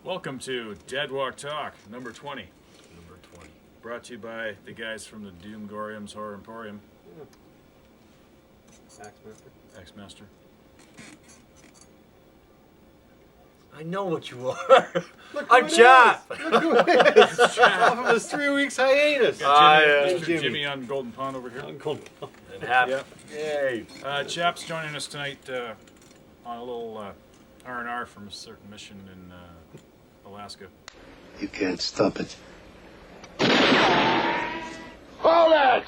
Welcome to Dead Walk Talk, number 20. Number 20. Brought to you by the guys from the Doomgorium's Horror Emporium. Axmaster. X-Master. I know what you are. Look I'm Chap. Look who it is. Off of his 3 weeks hiatus. Mr. Jimmy. Jimmy on Golden Pond over here. Uncle. And happy. Yep. Yay. Chap's joining us tonight on a little R&R from a certain mission in Alaska. You can't stop it. Hold it!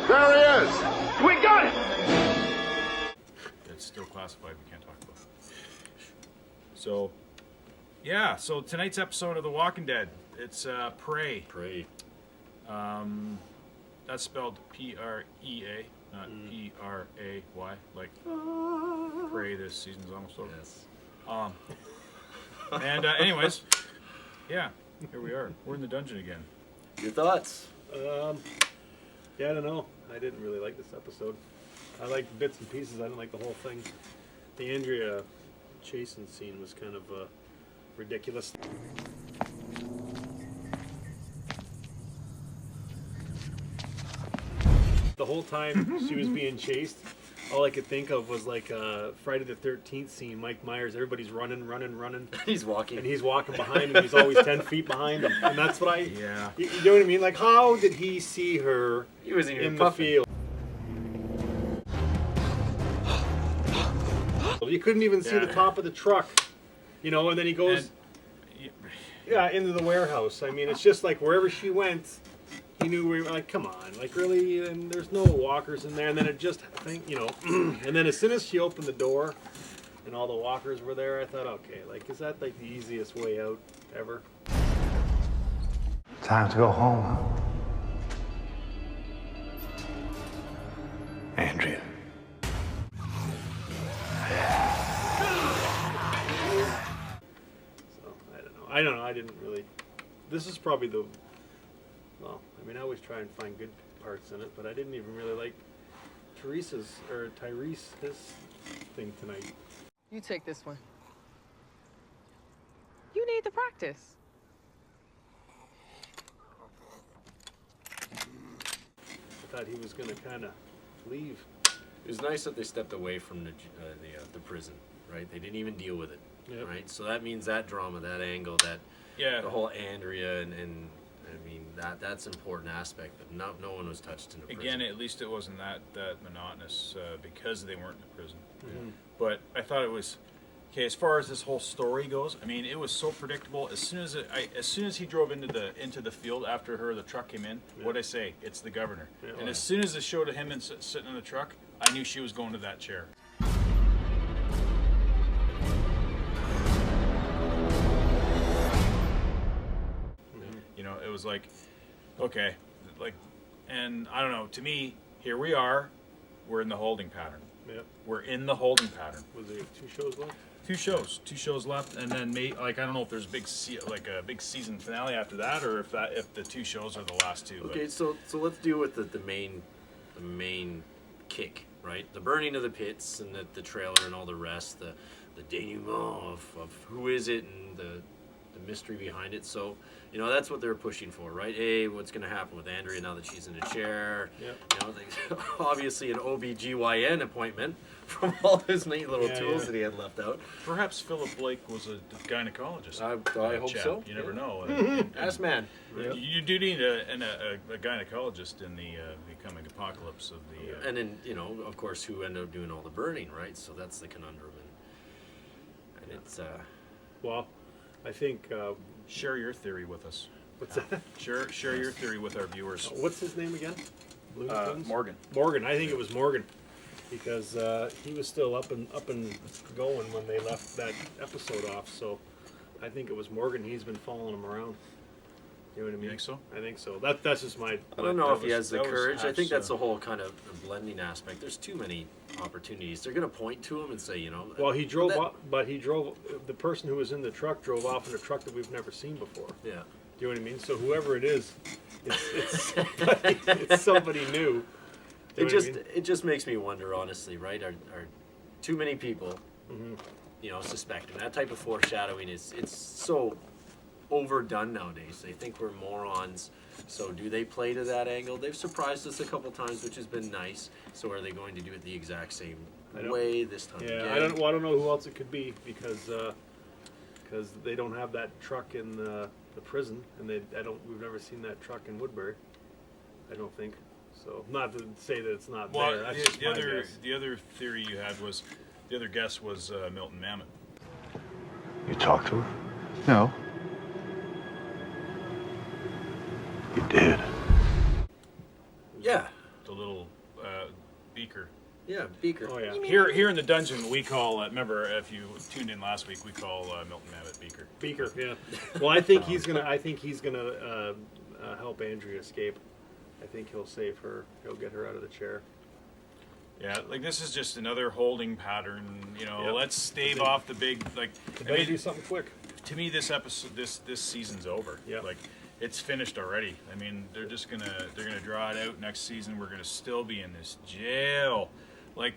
There he is! We got it! It's still classified, we can't talk about it. So, yeah, so tonight's episode of The Walking Dead, it's Prey. Pray. That's spelled P-R-E-A, not P-R-A-Y, like Prey. This season's almost over. Yes. And anyways, yeah, here we are. We're in the dungeon again. Your thoughts? Yeah, I don't know. I didn't really like this episode. I liked bits and pieces. I didn't like the whole thing. The Andrea chasing scene was kind of ridiculous. The whole time she was being chased, all I could think of was like Friday the 13th scene. Mike Myers, everybody's running. He's walking. And he's walking behind him. He's always 10 feet behind him. And that's what Yeah. You know what I mean? Like, how did he see her He wasn't even in the puffing. field? You couldn't even see the Yeah. top of the truck. You know, and then he goes, And, into the warehouse. I mean, it's just like wherever she went, he knew where, like, come on. Like, really? And there's no walkers in there. And then it just, and then as soon as she opened the door and all the walkers were there, I thought, okay, like, is that like the easiest way out ever? Time to go home, huh? Andrea. So, I don't know. I didn't really. This is probably the. Well, I mean, I always try and find good parts in it, but I didn't even really like Tyrese, his thing tonight. You take this one. You need the practice. I thought he was going to kind of leave. It was nice that they stepped away from the prison, right? They didn't even deal with it, Yep. right? So that means that drama, that angle, that yeah, the whole Andrea and I mean that's an important aspect. But no one was touched in the prison. again, at least it wasn't that monotonous because they weren't in the prison. Mm-hmm. But I thought it was okay as far as this whole story goes. I mean, it was so predictable. As soon as he drove into the field after the truck came in, Yeah. what'd I say? It's the governor. Yeah. And as soon as it showed him sitting in the truck, I knew she was going to that chair. You know, it was like, okay, like, and I don't know. To me, here we are. We're in the holding pattern. Yep. We're in the holding pattern. Was there 2 shows left? Two shows left, and then I don't know if there's a big season finale after that, or if the 2 shows are the last 2. Okay, so let's deal with the main kick, right? The burning of the pits and the trailer and all the rest, the denouement of who is it and the mystery behind it. So, you know, that's what they're pushing for, right? Hey, what's going to happen with Andrea now that she's in a chair? Yep. You know, obviously an OBGYN appointment from all his neat little Yeah, tools yeah. that he had left out. Perhaps Philip Blake was a gynecologist. I hope Chap. so. You never Yeah. know. Ass man. Yep. You do need a gynecologist in the coming apocalypse of the. And then, you know, of course, who ended up doing all the burning, right? So that's the conundrum. And it's, Well, I think. Share your theory with us. What's that? Share your theory with our viewers. What's his name again? Looney Tunes? Morgan. Morgan. I think it was Morgan, because he was still up and going when they left that episode off. So I think it was Morgan. He's been following him around. You know what I mean? You think so? I think so. That's just my. I don't know that if he was- has the that was courage. I think Hatch's, that's the whole kind of the blending aspect. There's too many opportunities. They're going to point to him and say, you know. Well, he drove that- up, but he drove. The person who was in the truck drove off in a truck that we've never seen before. Yeah. Do you know what I mean? So whoever it is, it's somebody new. Do you know what I mean? It just makes me wonder, honestly, right? Are too many people, Mm-hmm. you know, suspecting that type of foreshadowing it's so overdone nowadays. They think we're morons. So do they play to that angle? They've surprised us a couple times, which has been nice. So are they going to do it the exact same I don't- way this time Yeah, again? I don't know who else it could be because they don't have that truck in the prison, and we've never seen that truck in Woodbury. I don't think so. Not to say that it's not Well, there. That's just my guess. the other theory you had was the other guess was Milton Mamet. You talked to her? No. You did. Yeah, The little beaker. yeah, Beaker. Oh yeah. Here in the dungeon, we call. Remember, if you tuned in last week, we call Milton Mamet Beaker. Beaker. Yeah. Well, I think he's gonna help Andrea escape. I think he'll save her. He'll get her out of the chair. Yeah, like this is just another holding pattern. You know, Yep. let's stave off the big like. They I better mean, do something quick. to me, this episode, this season's over. Yeah. Like, it's finished already. I mean, they're gonna draw it out next season. We're gonna still be in this jail. Like,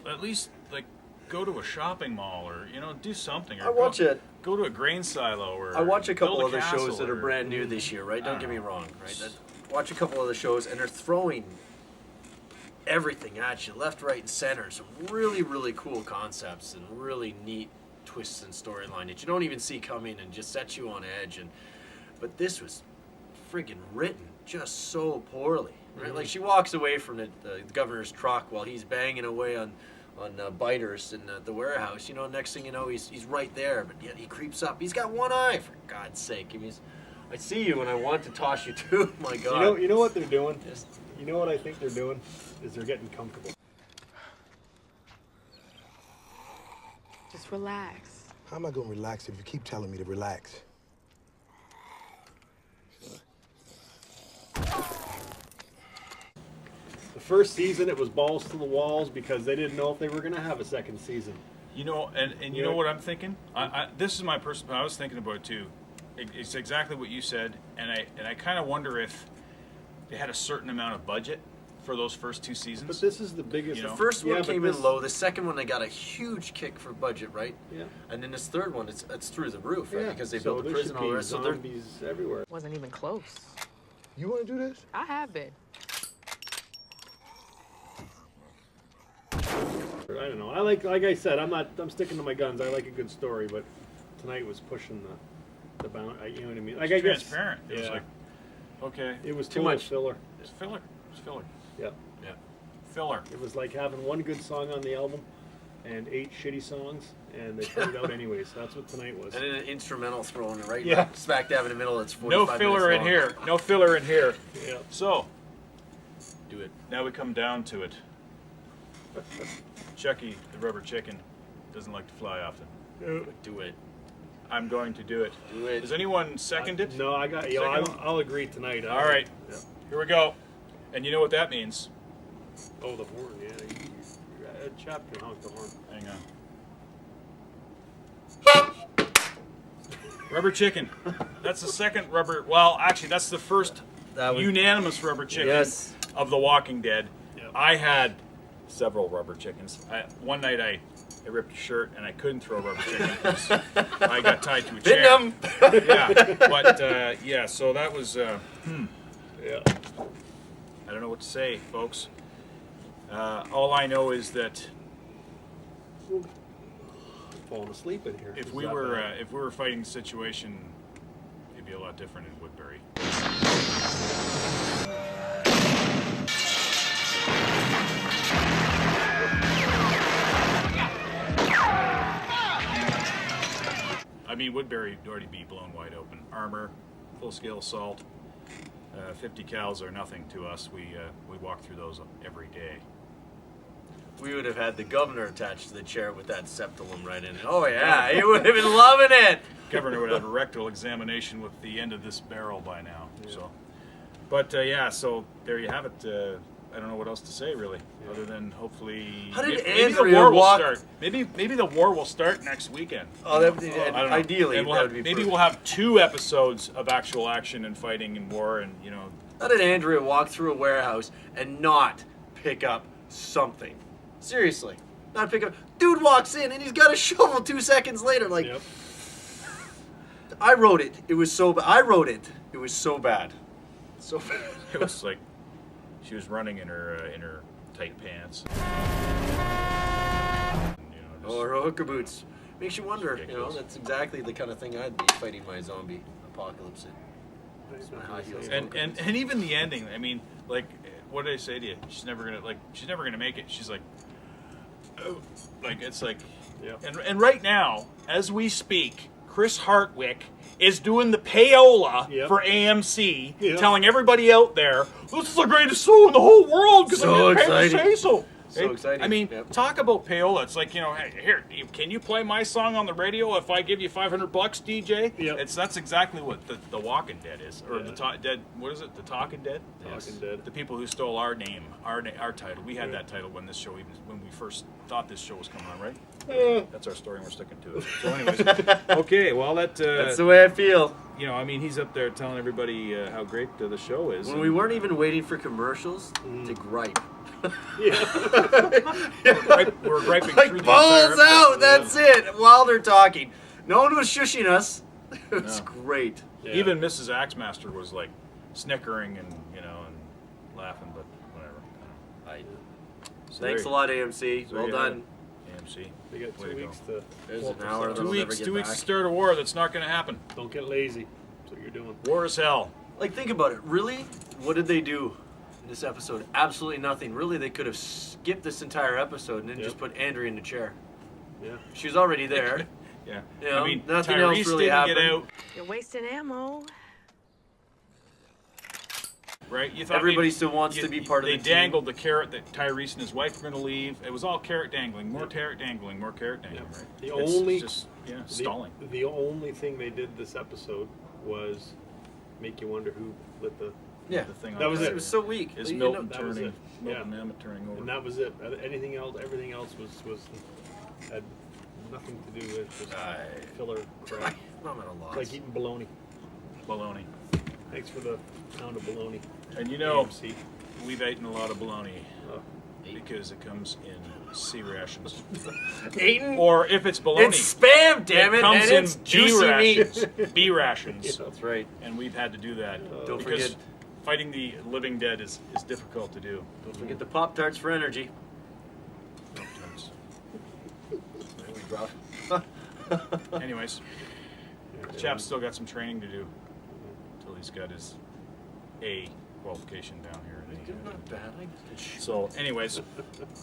at least like go to a shopping mall or do something. Or I watch it. Go to a grain silo or. I watch a couple build other castle shows that are or- brand new this year, right? Don't get me wrong, right? Watch a couple other shows, and they're throwing everything at you, left, right, and center. Some really, really cool concepts and really neat twists and storyline that you don't even see coming, and just sets you on edge. But this was friggin' written just so poorly, right? Like she walks away from the governor's truck while he's banging away on biters in the warehouse. You know, next thing you know, he's right there, but yet he creeps up. He's got one eye, for God's sake. I mean, I see you and I want to toss you too. My God. You know what they're doing? Just- You know what I think they're doing? Is they're getting comfortable. Just relax. How am I gonna relax if you keep telling me to relax? The first season, it was balls to the walls because they didn't know if they were going to have a second season. You know, and you know what I'm thinking? This is my personal. I was thinking about it too. It's exactly what you said, and I kind of wonder if they had a certain amount of budget for those first two seasons. But this is the biggest. You know? First one Yeah, but came this- in low. The second one, they got a huge kick for budget, right? Yeah. And then this third one, it's through the roof, right? Yeah. Because they So built a there prison should all the be rest. So they're zombies everywhere. Wasn't even close. You wanna do this? I have been. I don't know. I like I said, I'm sticking to my guns. I like a good story, but tonight was pushing the bound. You know what I mean? Like It's I guess transparent. It was yeah. like, okay, It was Too too much. much filler. it's filler. It's filler. Yeah. yeah. Filler. It was like having one good song on the album and 8 shitty songs, and they put it out anyways. That's what tonight was. And then an instrumental thrown right Yeah. smack dab in the middle. It's 45 No filler in minutes long. here. No filler in here. Yeah. So Do it. now we come down to it. Chucky, the rubber chicken, doesn't like to fly often. Do it. I'm going to do it. Do it. Does anyone second it? No, I got. Second I'll agree tonight. All right. Yeah. Here we go. And you know what that means? Oh, the horn. Yeah. Chap can honk the horn. Hang on. Rubber chicken. That's the second rubber. Well, actually, that's the first That was- unanimous rubber chicken Yes. of The Walking Dead. Yep. I had several rubber chickens. One night I ripped a shirt and I couldn't throw rubber chicken because I got tied to a chair. Bitten them. Yeah, but yeah. So that was. Yeah. I don't know what to say, folks. All I know is that I'm falling asleep in here. if Is we that were bad? if we were fighting the situation, it'd be a lot different in Woodbury. I mean, Woodbury would already be blown wide open. Armor, full-scale assault, 50 cals are nothing to us. We walk through those every day. we would have had the governor attached to the chair with that septulum right in it. Oh yeah, he would have been loving it. Governor would have a rectal examination with the end of this barrel by now. So, but yeah, so there you have it. I don't know what else to say really, other than hopefully How did maybe the Andrea war will walk- start. Maybe the war will start next weekend. Oh, that would, I don't know. ideally, And we'll that have, would be maybe perfect. we'll have 2 episodes of actual action and fighting and war and How did Andrea walk through a warehouse and not pick up something? Seriously, not pick up. Dude walks in and he's got a shovel 2 seconds later. Like, Yep. I wrote it. It was so bad. I wrote it. It was so bad. So bad. it was like she was running in her tight pants. Oh, her hooker boots. Makes you wonder. Ridiculous. That's exactly the kind of thing I'd be fighting my zombie apocalypse in. My high heels. And even the ending. I mean, like, what did I say to you? She's never gonna make it. She's like, oh, like it's like, Yeah. And right now, as we speak, Chris Hartwick is doing the payola Yep. for AMC, Yep. telling everybody out there, this is the greatest show in the whole world because So I'm getting paid to exciting. say so. So exciting. I mean, Yep. talk about payola. It's like, hey, here, can you play my song on the radio if I give you $500, DJ? Yep. That's exactly what the Walking Dead is, or Yeah. the Dead. What is it? The Talking Dead. Talking Dead. The people who stole our name, our title. We had that title when this show when we first thought this show was coming on, right? That's our story, and we're sticking to it. So, anyways, okay. Well, That's the way I feel. I mean, he's up there telling everybody how great the show is. When we weren't even waiting for commercials to gripe. we're griping Like through the balls entire out, episode. that's it, while they're talking. No one was shushing us. It was No. great. Yeah. Even Mrs. Axmaster was like snickering and and laughing, but whatever. So Thanks a lot, AMC. there Well you done. have it. AMC. They got Way 2 to weeks go. to. There's pull an up hour the that'll stuff. never get 2 weeks back. to start a war that's not going to happen. Don't get lazy. That's what you're doing. War is hell. Like, think about it. Really? What did they do in this episode? Absolutely nothing. Really, they could have skipped this entire episode and then Yep. just put Andrea in the chair. Yeah. She was already there. Yeah. You know, I mean, nothing Tyrese else really didn't get happened. out, You're wasting ammo. right? You thought Everybody maybe- still wants to be part of They the team. dangled the carrot that Tyrese and his wife were going to leave. It was all carrot dangling, more carrot dangling, more carrot dangling, Yep. right? The It's only- just The- stalling. The only thing they did this episode was make you wonder who lit the. Yeah. The thing That on was fire. it. It was so weak. Is You Milton know, that was turning? it. Milton Yeah. Mammoth turning over. And that was it. Anything else? Everything else was had nothing to do with just filler crap. I'm at a loss. It's like eating bologna. Baloney. Thanks for the pound of bologna. And AMC. we've eaten a lot of bologna Oh. because it comes in C rations. Aiden, Or if it's bologna, it's spam, damn it, comes and in it's B juicy meat. rations. B rations. That's right. And we've had to do that. Don't because forget- fighting the living dead is difficult to do. Don't forget the Pop Tarts for energy. Anyways, chap's still got some training to do until he's got his A qualification down here. Not bad. So, anyways,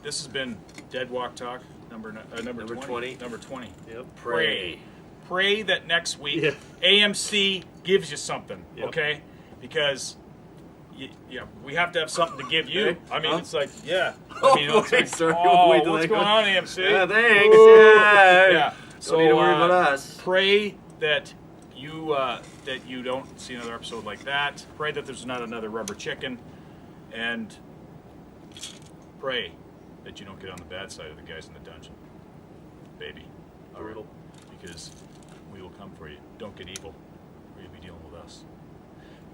this has been Dead Walk Talk number 20. Number 20. Yep. Pray that next week Yeah. AMC gives you something, Yep. okay? Because we have to have something to give you. Okay. I mean, Huh? it's like, yeah. Oh, I mean, it's wait, like, sorry. oh, Wait till what's that going goes. on, AMC? Yeah, thanks. Ooh. Yeah. Yeah. Don't need to worry about us. Pray that you don't see another episode like that. Pray that there's not another rubber chicken, and pray that you don't get on the bad side of the guys in the dungeon, baby. Brutal. Because we will come for you. Don't get evil, or you'll be dealing with us.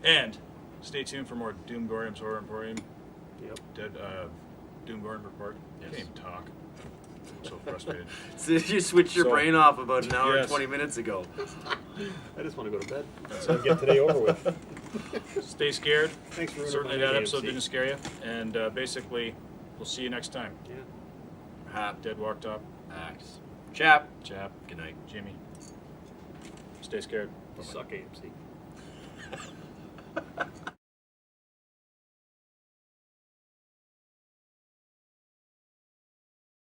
And stay tuned for more Doom Gorium's Horror Emporium. Yep. Doom Gorium Report. Yes. Can't even talk. I'm so frustrated. So you switched your So- brain off about an hour and Yes. 20 minutes ago. I just want to go to bed. So get today over with. Stay scared. Thanks for ruining Certainly my that episode AMC. didn't scare you. And basically, we'll see you next time. Yeah. Hap. Dead Walk Top, Axe. Chap. Chap, Good night. Jimmy. Stay scared. Suck AMC.